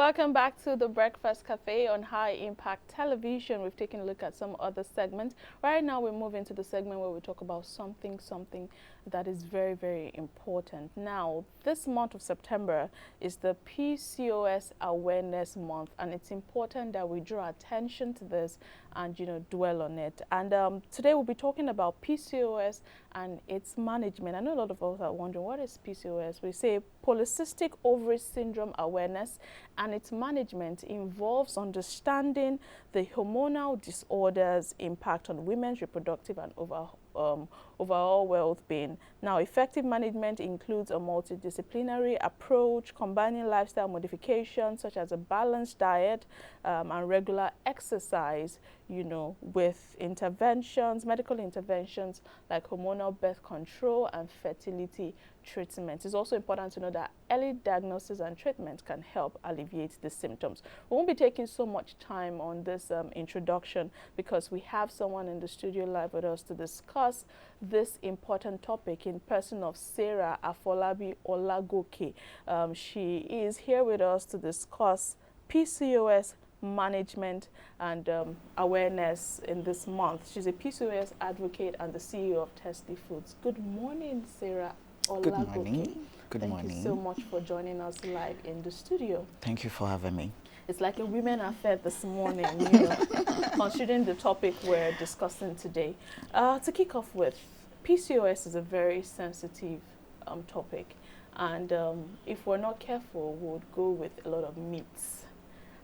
Welcome back to the Breakfast Cafe on High Impact Television. We've taken a look at some other segments. Right now we're moving to the segment where we talk about something that is very, very important. Now, this month of September is the PCOS Awareness Month, and it's important that we draw attention to this and, dwell on it. And today we'll be talking about PCOS and its management. I know a lot of us are wondering, what is PCOS? We say polycystic ovary syndrome awareness, and its management involves understanding the hormonal disorders' impact on women's reproductive and overall well-being. Now, effective management includes a multidisciplinary approach, combining lifestyle modifications such as a balanced diet and regular exercise, with interventions, medical interventions like hormonal birth control and fertility treatment. It's also important to know that early diagnosis and treatment can help alleviate the symptoms. We won't be taking so much time on this introduction because we have someone in the studio live with us to discuss this important topic in person of Sarah Afolabi Olagoke. She is here with us to discuss PCOS management and awareness in this month. She's a PCOS advocate and the CEO of Terslyfoods. Good morning, Sarah Olagoke. Good morning. Good morning. Thank you so much for joining us live in the studio. Thank you for having me. It's like a women affair this morning, considering the topic we're discussing today. To kick off with, PCOS is a very sensitive topic, and if we're not careful, we would go with a lot of myths.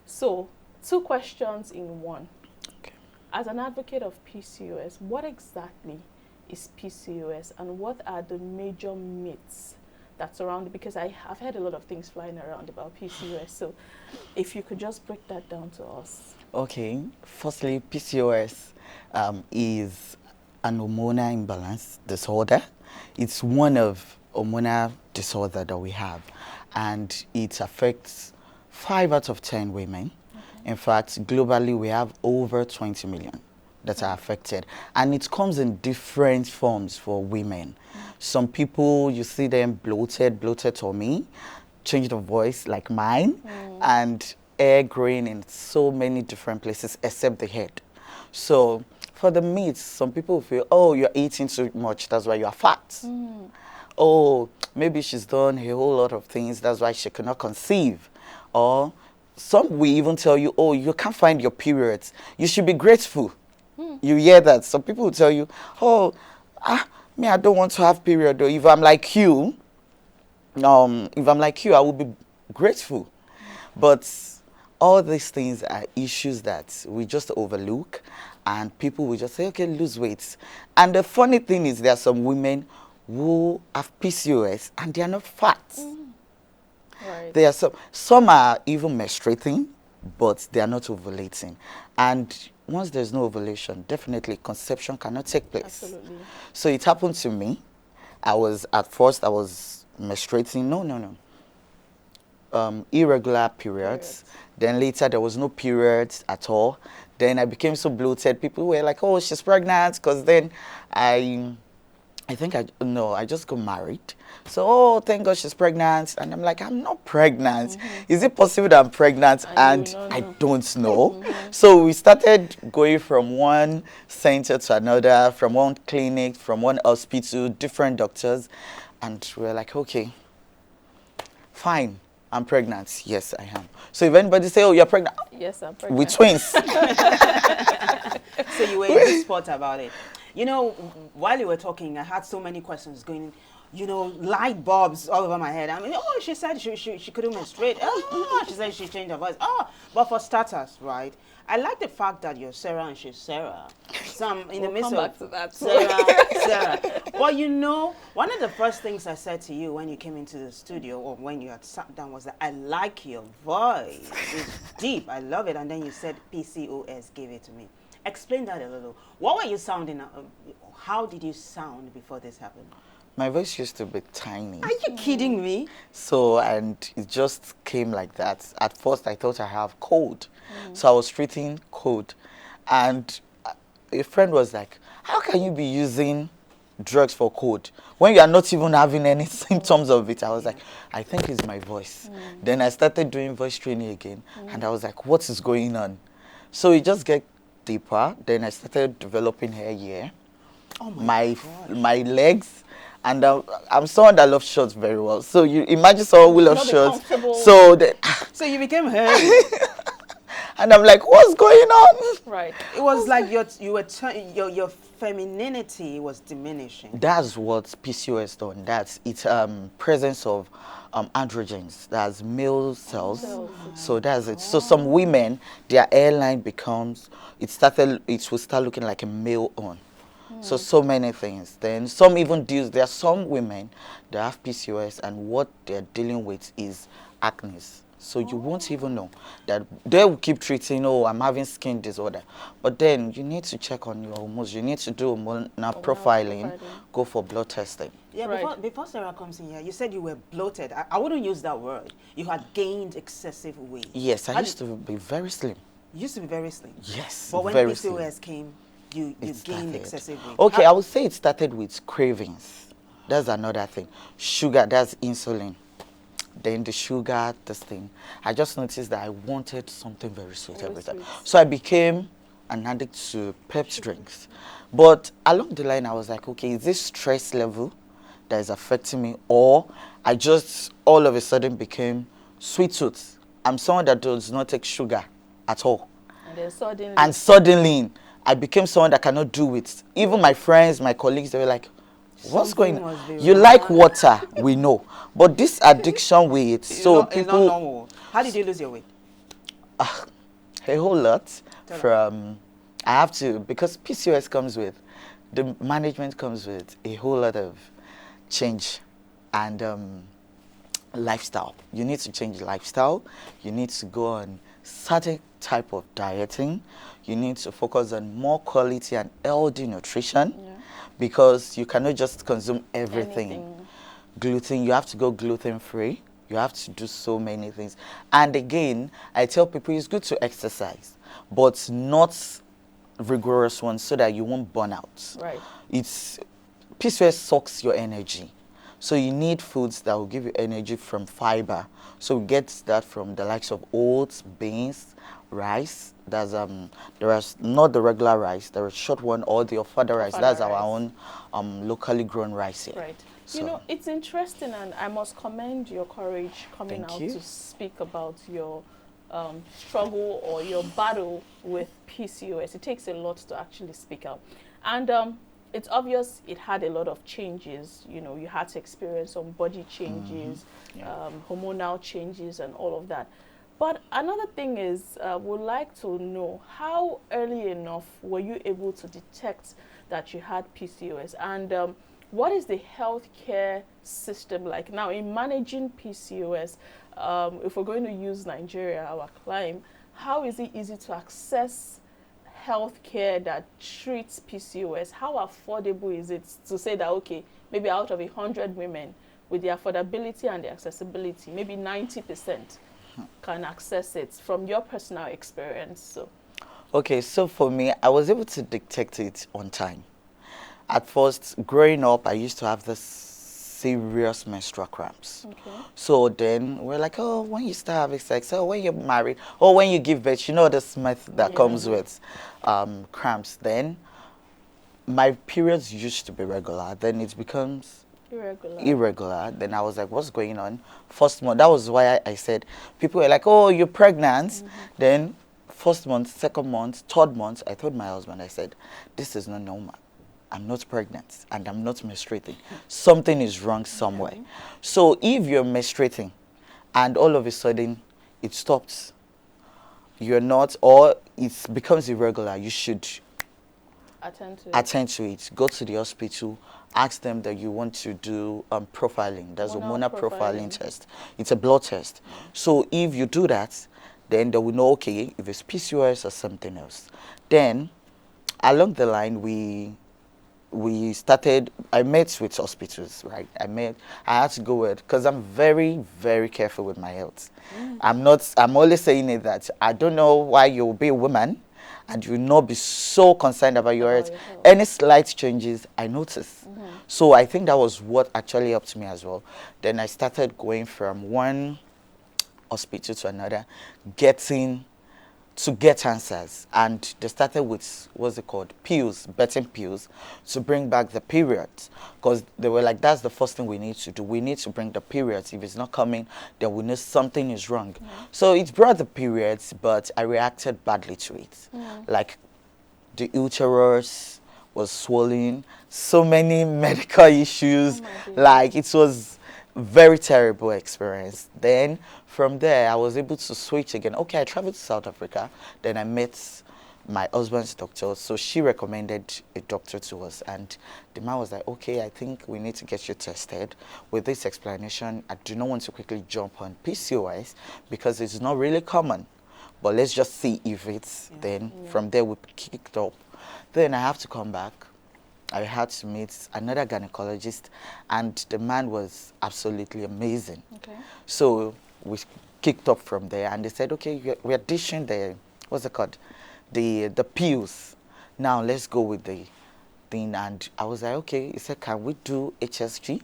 So, 2 questions in one. Okay. As an advocate of PCOS, what exactly is PCOS, and what are the major myths that surround it? Because I've heard a lot of things flying around about PCOS. So if you could just break that down to us. Okay. Firstly, PCOS is an hormonal imbalance disorder. It's one of hormonal disorder that we have, and it affects 5 out of 10 women. Okay. In fact, globally, we have over 20 million that are affected, and it comes in different forms for women. Some people, you see them bloated tummy, change of voice like mine, and hair growing in so many different places except the head. So for the myths, some people feel, oh, you're eating too much, that's why you are fat. Oh, maybe she's done a whole lot of things, that's why she cannot conceive. Or some will even tell you, oh, you can't find your periods, you should be grateful. You hear that. Some people will tell you, oh, me, I don't want to have period. Or if I'm like you, I will be grateful. But all these things are issues that we just overlook, and people will just say, okay, lose weight. And the funny thing is, there are some women who have PCOS and they are not fat. Right. There are some are even menstruating, but they are not ovulating. And once there's no ovulation, definitely conception cannot take place. Absolutely. So it happened to me. At first I was menstruating. No. Irregular periods. Then later there was no periods at all. Then I became so bloated. People were like, oh, she's pregnant. Because then I just got married. So, oh, thank God she's pregnant. And I'm like, I'm not pregnant. Is it possible that I'm pregnant? And I don't know. So we started going from one center to another, from one clinic, from one hospital, different doctors. And we're like, okay, fine, I'm pregnant. Yes, I am. So if anybody say, oh, you're pregnant. Yes, I'm pregnant. We're twins. So you were in the spot about it. While you were talking, I had so many questions going, light bulbs all over my head. I mean, oh, she said she couldn't menstruate. Oh, she said she changed her voice. Oh, but for starters, right, I like the fact that you're Sarah and she's Sarah. Some in the midst of Sarah. But one of the first things I said to you when you came into the studio or when you had sat down was that I like your voice. It's deep. I love it. And then you said PCOS, give it to me. Explain that a little. What were you sounding? How did you sound before this happened? My voice used to be tiny. Are you kidding me? So, and it just came like that. At first, I thought I have cold. So I was treating cold. And a friend was like, how can you be using drugs for cold when you are not even having any symptoms of it. I was like, I think it's my voice. Then I started doing voice training again, and I was like, what is going on? So it just get deeper. Then I started developing hair here, Oh my legs, and I'm someone that loves shorts very well. So you imagine someone who loves shorts. So then, So you became hairy. and I'm like, what's going on? Right. It was like your femininity was diminishing. That's what PCOS done. That's it's presence of androgens. That's male cells. So that's it. So some women, their hairline becomes it will start looking like a male on. So many things. Then some even deals. There are some women that have PCOS and what they're dealing with is acne. So you won't even know that they will keep treating, oh, I'm having skin disorder. But then you need to check on your hormones. You need to do hormonal profiling, go for blood testing. Yeah, Right. before Sarah comes in here, you said you were bloated. I wouldn't use that word. You had gained excessive weight. Yes, I used to be very slim. You used to be very slim. Yes, But when very PCOS slim. came, you gained Started. excessive weight. Okay, I would say it started with cravings. That's another thing. Sugar, that's insulin. Then the sugar, this thing. I just noticed that I wanted something very sweet every time. So I became an addict to Pepsi drinks. But along the line, I was like, okay, is this stress level that is affecting me? Or I just all of a sudden became sweet tooth. I'm someone that does not take sugar at all. And then suddenly, I became someone that cannot do it. Even my friends, my colleagues, they were like, what's going on? You like water, we know. But this addiction with It's so not, people it's not normal. How did you lose your weight? a whole lot from I have to because PCOS comes with the management comes with a whole lot of change and lifestyle. You need to change lifestyle. You need to go on certain type of dieting. You need to focus on more quality and healthy nutrition because you cannot just consume everything. Gluten, you have to go gluten free. You have to do so many things. And again, I tell people it's good to exercise, but not rigorous ones so that you won't burn out. right. It's PCOS sucks your energy. So you need foods that will give you energy from fiber. So we get that from the likes of oats, beans, rice. There's there is not the regular rice. There is short one or the further rice. That's our own locally grown rice here. Right. So. You know, it's interesting, and I must commend your courage coming Thank out you. to speak about your struggle or your battle with PCOS. It takes a lot to actually speak out. And it's obvious it had a lot of changes. You know, you had to experience some body changes, hormonal changes, and all of that. But another thing is, we'd like to know how early enough were you able to detect that you had PCOS? And what is the healthcare system like now in managing PCOS? If we're going to use Nigeria, our climate, how is it easy to access healthcare that treats PCOS? How affordable is it to say that, okay, maybe out of 100 women, with the affordability and the accessibility, maybe 90% can access it from your personal experience? So. Okay, so for me, I was able to detect it on time. At first, growing up, I used to have this serious menstrual cramps. Okay. So then we're like, oh, when you start having sex, oh, when you're married, or when you give birth, you know this myth that comes with cramps. Then my periods used to be regular. Then it becomes irregular. Then I was like, what's going on? First month, that was why I said, people were like, oh, you're pregnant. Then first month, second month, third month, I told my husband, I said, this is not normal. I'm not pregnant and I'm not menstruating. Something is wrong somewhere. So if you're menstruating and all of a sudden it stops, you're not, or it becomes irregular, you should attend to it. Go to the hospital, ask them that you want to do profiling. There's a hormonal profiling test. It's a blood test. So if you do that, then they will know, okay, if it's PCOS or something else. Then along the line, we started, I met with hospitals, right? I had to go with, because I'm very, very careful with my health. I'm always saying it that I don't know why you'll be a woman and you'll not be so concerned about your health. Any slight changes, I notice. So I think that was what actually helped me as well. Then I started going from one hospital to another, get answers, and they started with what's it called, pills, betting pills, to bring back the periods, because they were like, that's the first thing we need to do. We need to bring the periods. If it's not coming, then we know something is wrong. So it brought the periods, but I reacted badly to it. Like the uterus was swollen, so many medical issues. Like it was very terrible experience. Then from there I was able to switch again. Okay, I traveled to South Africa. Then I met my husband's doctor, so she recommended a doctor to us, and the man was like, okay, I think we need to get you tested. With this explanation, I do not want to quickly jump on PCOS because it's not really common, but let's just see if it's then from there we kicked up. Then I have to come back. I had to meet another gynecologist, and the man was absolutely amazing. So we kicked up from there, and they said, okay, we're dishing the, what's it called, the pills. Now let's go with the thing. And I was like, okay. He said, can we do HSG?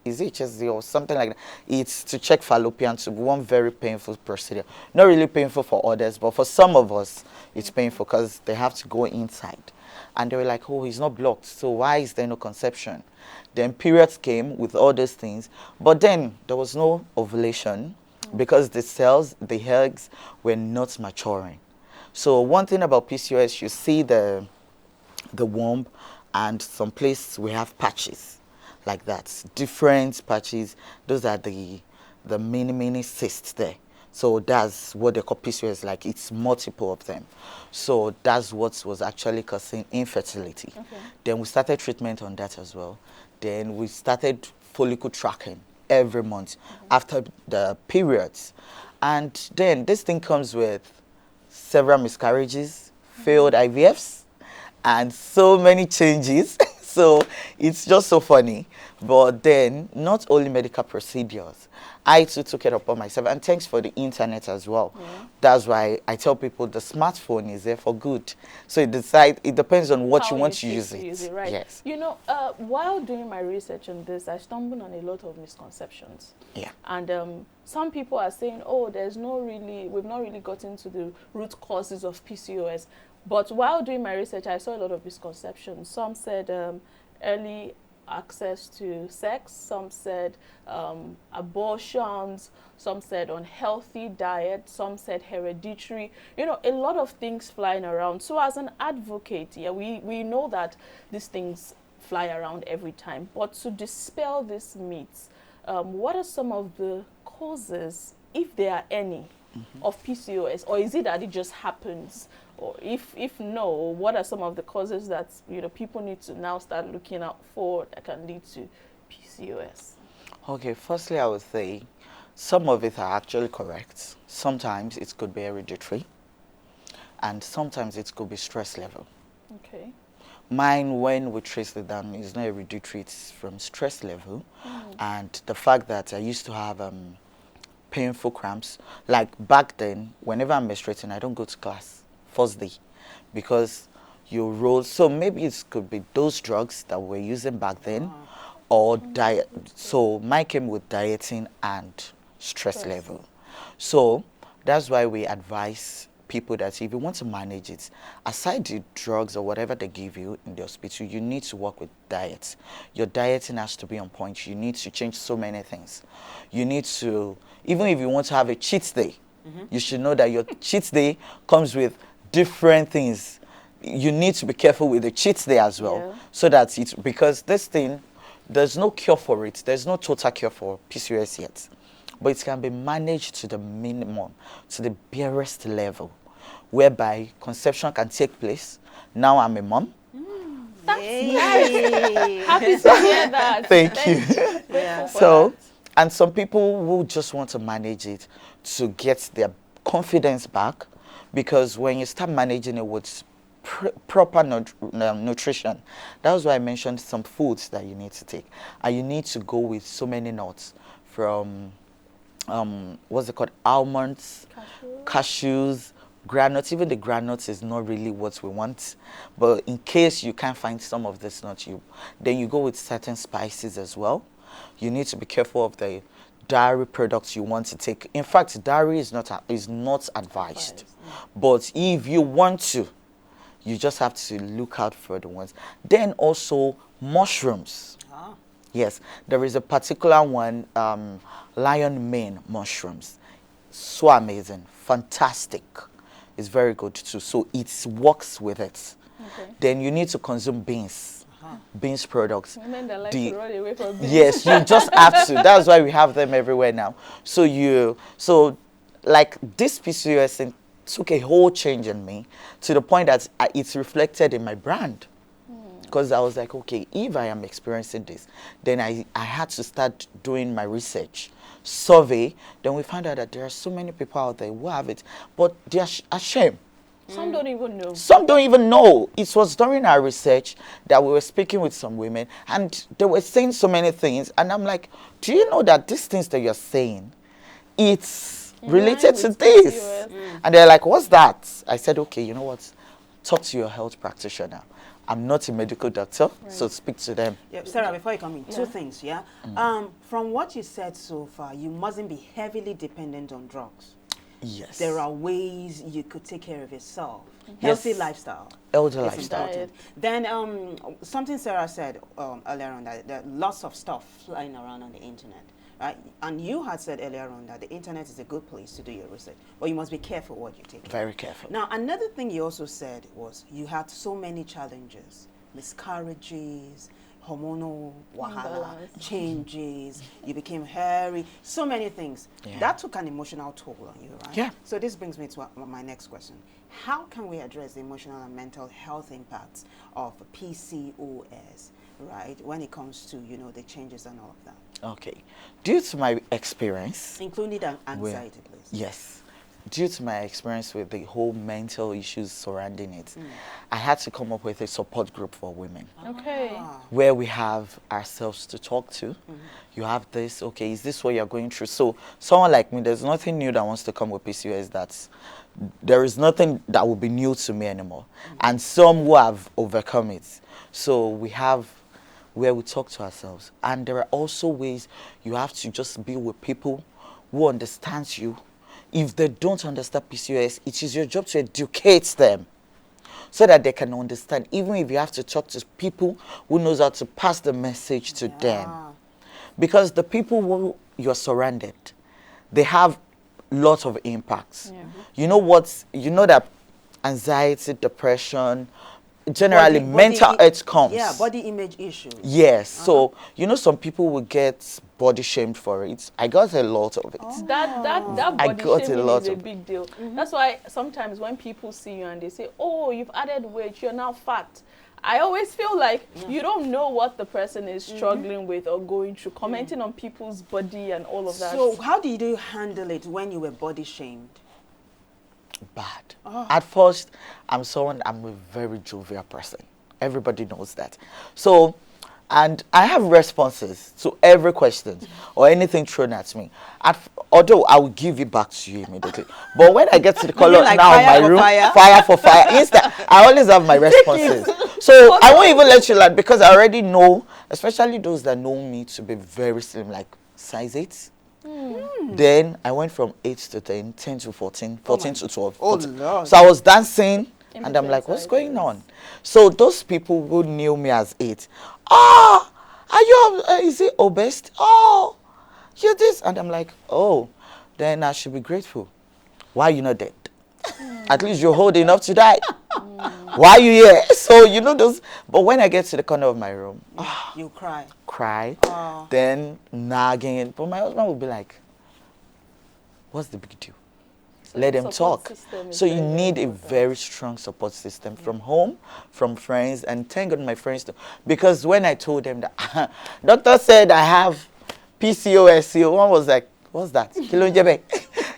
Is it HSG or something like that? It's to check fallopian tube, one very painful procedure. Not really painful for others, but for some of us, it's painful because they have to go inside. And they were like, oh, it's not blocked, so why is there no conception? Then periods came with all those things, but then there was no ovulation because the cells, the eggs, were not maturing. So one thing about PCOS, you see the womb, and some places we have patches like that, different patches. Those are the mini cysts there. So that's what they call PCOS, like it's multiple of them. So that's what was actually causing infertility. Then we started treatment on that as well. Then we started follicle tracking every month after the periods. And then this thing comes with several miscarriages, failed IVFs, and so many changes. So it's just so funny. But then not only medical procedures, I too took it upon myself, and thanks for the internet as well. That's why I tell people the smartphone is there for good. So it depends on what you want to use it. Right. Yes. You know, while doing my research on this, I stumbled on a lot of misconceptions. And some people are saying, oh, we've not really gotten to the root causes of PCOS. But while doing my research, I saw a lot of misconceptions. Some said early access to sex, some said abortions, some said unhealthy diet, some said hereditary, you know, a lot of things flying around. So as an advocate, we know that these things fly around every time, but to dispel these myths, what are some of the causes, if there are any, of PCOS, or is it that it just happens? Or if no, what are some of the causes that people need to now start looking out for that can lead to PCOS? Okay, firstly, I would say some of it are actually correct. Sometimes it could be hereditary, and sometimes it could be stress level. Okay. Mine, when we trace it down, is not hereditary, it's from stress level, and the fact that I used to have painful cramps. Like back then, whenever I'm menstruating, I don't go to class first day because you roll. So maybe it could be those drugs that we're using back then, or diet. So mine came with dieting and stress level. So that's why we advise people that if you want to manage it, aside the drugs or whatever they give you in the hospital, you need to work with diet. Your dieting has to be on point. You need to change so many things. You need to, even if you want to have a cheat day, you should know that your cheat day comes with different things. You need to be careful with the cheat day as well, so that it's, because this thing, there's no cure for it. There's no total cure for PCOS yet. But it can be managed to the minimum, to the barest level, whereby conception can take place. Now I'm a mom. That's nice. Happy to hear that. Thank you. So, and some people will just want to manage it to get their confidence back, because when you start managing it with proper nutrition, that's why I mentioned some foods that you need to take. And you need to go with so many nuts, from what's it called, almonds, cashews, granules, even the granules is not really what we want. But in case you can't find some of this nut, then you go with certain spices as well. You need to be careful of the dairy products you want to take. In fact, dairy is not advised. But if you want to, you just have to look out for the ones. Then also mushrooms. Yes, there is a particular one, lion mane mushrooms. So amazing, fantastic. It's very good too. So it works with it. Okay. Then you need to consume beans. Beans products. Women that like to run away from beans. Yes, you just have to. That's why we have them everywhere now. So like this PCOS thing took a whole change in me to the point that it's reflected in my brand. Because I was like, okay, if I am experiencing this, then I had to start doing my research, survey. Then we found out that there are so many people out there who have it, but they're ashamed. Some don't even know. Some don't even know. It was during our research that we were speaking with some women, and they were saying so many things. And I'm like, do you know that these things that you're saying, it's related to this? And they're like, what's that? I said, okay, you know what? Talk to your health practitioner. I'm not a medical doctor, so speak to them. Yeah, Sarah, before you come in, two things, yeah? From what you said so far, you mustn't be heavily dependent on drugs. Yes. There are ways you could take care of yourself. Healthy lifestyle. Elder lifestyle. Then something Sarah said earlier on, that there are lots of stuff flying around on the internet. Right? And you had said earlier on that the internet is a good place to do your research, but you must be careful what you take. Very careful. Now, another thing you also said was you had so many challenges, miscarriages, hormonal wahala, changes, you became hairy, so many things. Yeah. That took an emotional toll on you, right? Yeah. So this brings me to my next question. How can we address the emotional and mental health impacts of PCOS, right, when it comes to, the changes and all of that? Okay. Due to my experience... Including anxiety, please. Yes. Due to my experience with the whole mental issues surrounding it, I had to come up with a support group for women. Okay. Where we have ourselves to talk to. You have this, okay, is this what you're going through? So someone like me, there's nothing new that wants to come with PCOS. There is nothing that will be new to me anymore. And some who have overcome it. So we have where we talk to ourselves. And there are also ways you have to just be with people who understand you. If they don't understand PCOS, it is your job to educate them so that they can understand, even if you have to talk to people who knows how to pass the message to them. Because the people who you're surrounded, they have lots of impacts. You know that anxiety, depression, generally mental health comes. Yeah, body image issues. Yes. So, some people will get body shamed for it. I got a lot of it. That body shaming is a big deal. That's why sometimes when people see you and they say, oh, you've added weight, you're now fat, I always feel like you don't know what the person is struggling with or going through, commenting on people's body and all of that. So how did you handle it when you were body shamed? Bad. At first, I'm a very jovial person. Everybody knows that. So, and I have responses to every question or anything thrown at me. Although I will give it back to you immediately. But when I get to the color now in my room, fire for fire, I always have my responses. So I won't even let you learn because I already know, especially those that know me to be very slim, like size 8. Then I went from 8 to 10, 10 to 14, 14 to 12. Oh, Lord. So I was dancing and I'm like, what's going on? So those people who knew me as 8, are you, is it obese? Oh, you're this. And I'm like, oh, then I should be grateful. Why are you not dead? At least you're old enough to die. Why are you here? So, those. But when I get to the corner of my room, you cry. Then nagging. But my husband will be like, what's the big deal? So let them talk. So you need a very strong support system from home, from friends, and thank God my friends too. Because when I told them that, doctor said I have PCOS, one was like, what's that?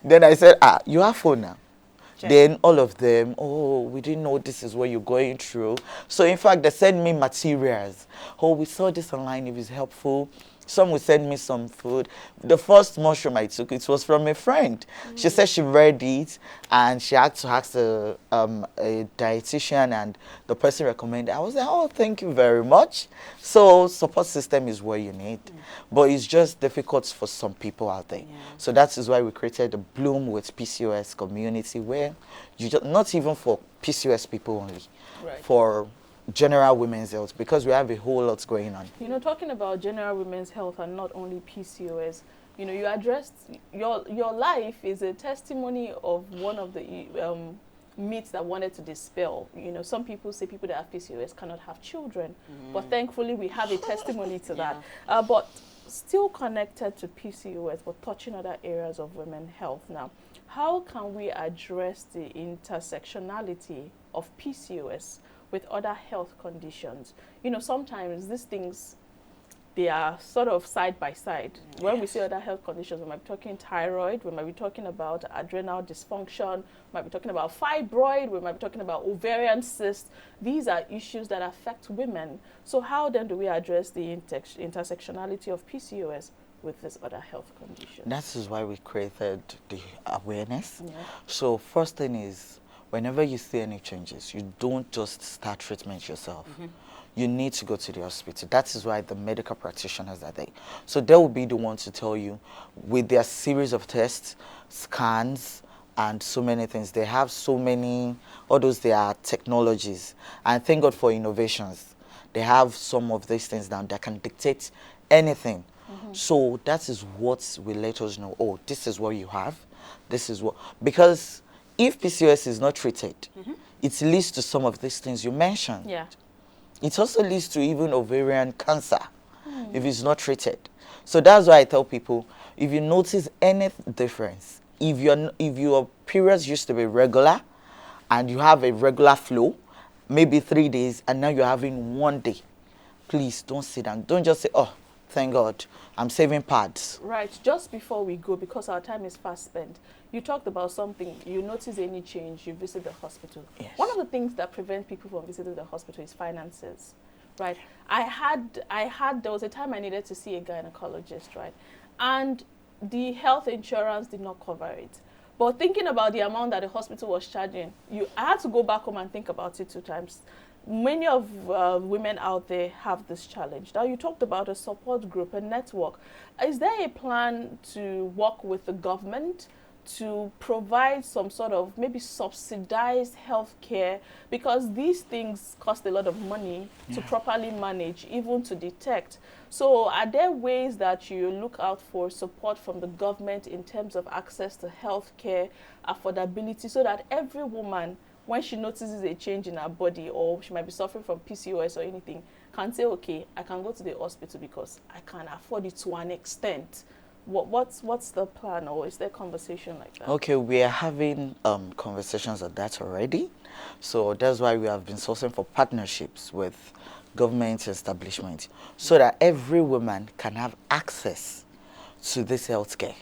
Then I said, you have phone now. Check. Then all of them, oh, we didn't know this is what you're going through. So in fact, they sent me materials. Oh, we saw this online, if it's helpful. Some would send me some food. The first mushroom I took, it was from a friend. She said she read it and she had to ask a dietitian, and the person recommended. I was like, oh, thank you very much. So support system is what you need. But it's just difficult for some people out there. So that is why we created the Bloom with PCOS community, where you just, not even for PCOS people only, for general women's health, because we have a whole lot going on. You know, talking about general women's health and not only PCOS, you know, you addressed your life is a testimony of one of the myths that wanted to dispel. You know, some people say people that have PCOS cannot have children, but thankfully we have a testimony to that. But still connected to PCOS, but touching other areas of women's health now. How can we address the intersectionality of PCOS with other health conditions? You know, sometimes these things, they are sort of side by side. When we say other health conditions, we might be talking thyroid, we might be talking about adrenal dysfunction, we might be talking about fibroid, we might be talking about ovarian cyst. These are issues that affect women. So how then do we address the intersectionality of PCOS with this other health condition? That is why we created the awareness. So first thing is, whenever you see any changes, you don't just start treatment yourself. You need to go to the hospital. That is why the medical practitioners are there. So they will be the ones to tell you, with their series of tests, scans, and so many things. They have so many, all those, they are technologies. And thank God for innovations. They have some of these things now that can dictate anything. So that is what will let us know, oh, this is what you have. This is what, because if PCOS is not treated, it leads to some of these things you mentioned. It also leads to even ovarian cancer if it's not treated. So that's why I tell people, if you notice any difference, if your periods used to be regular and you have a regular flow, maybe 3 days, and now you're having 1 day, please don't sit down. Don't just say, oh, thank God, I'm saving pads. Right. Just before we go, because our time is fast spent, you talked about something, you notice any change, you visit the hospital. One of the things that prevent people from visiting the hospital is finances, right? There was a time I needed to see a gynecologist, right? And the health insurance did not cover it. But thinking about the amount that the hospital was charging, I had to go back home and think about it 2 times. Many of women out there have this challenge. Now, you talked about a support group, a network. Is there a plan to work with the government to provide some sort of maybe subsidized health care? Because these things cost a lot of money to properly manage, even to detect. So are there ways that you look out for support from the government in terms of access to health care, affordability, so that every woman, when she notices a change in her body, or she might be suffering from PCOS or anything, can say, okay, I can go to the hospital because I can afford it to an extent? What's the plan, or is there conversation like that? Okay, we are having conversations on that already. So that's why we have been sourcing for partnerships with government establishments, so that every woman can have access to this health care.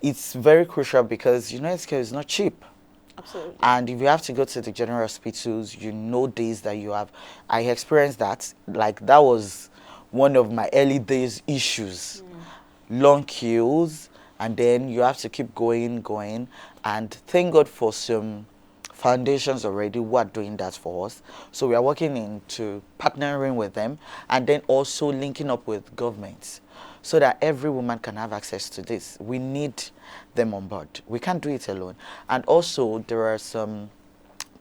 It's very crucial because, you know, health care is not cheap. Absolutely. And if you have to go to the general hospitals, you know, days that you have. I experienced that. Like, that was one of my early days issues. Long queues, and then you have to keep going. And thank God for some foundations already who are doing that for us. So we are working into partnering with them, and then also linking up with governments, so that every woman can have access to this. We need them on board. We can't do it alone. And also, there are some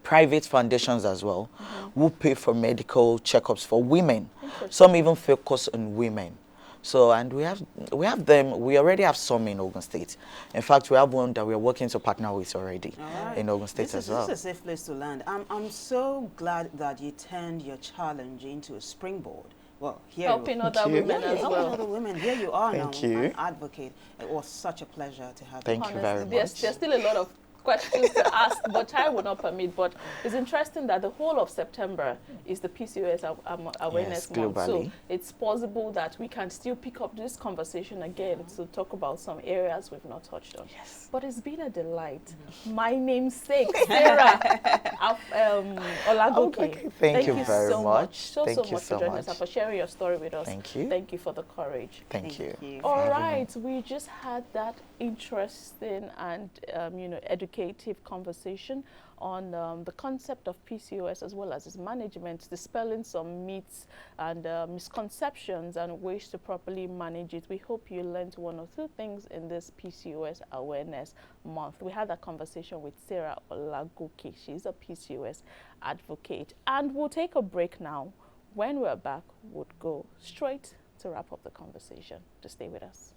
private foundations as well who pay for medical checkups for women. Some even focus on women. So, and we have them. We already have some in Ogun State. In fact, we have one that we are working to partner with already in Ogun State as well. This is a safe place to land. I'm so glad that you turned your challenge into a springboard. Well, here helping other women as well. Helping other women. Here you are now, Thank you. an advocate. It was such a pleasure to have you. Thank you very much. There's still a lot of questions to ask, but time will not permit. But it's interesting that the whole of September is the PCOS awareness month. Globally. So it's possible that we can still pick up this conversation again to talk about some areas we've not touched on. Yes. But it's been a delight. My namesake, Sarah, Olagoke. Okay, thank you very so much. So Thank you much so for joining us much. and for sharing your story with us. Thank you. Thank you for the courage. Thank you. All for having me. right, we just had that interesting and educative conversation on the concept of PCOS as well as its management, dispelling some myths and misconceptions and ways to properly manage it. We hope you learned one or two things in this PCOS Awareness Month. We had a conversation with Sarah Olagoke. She's a PCOS advocate. And we'll take a break now. When we're back, we'll go straight to wrap up the conversation. Just stay with us.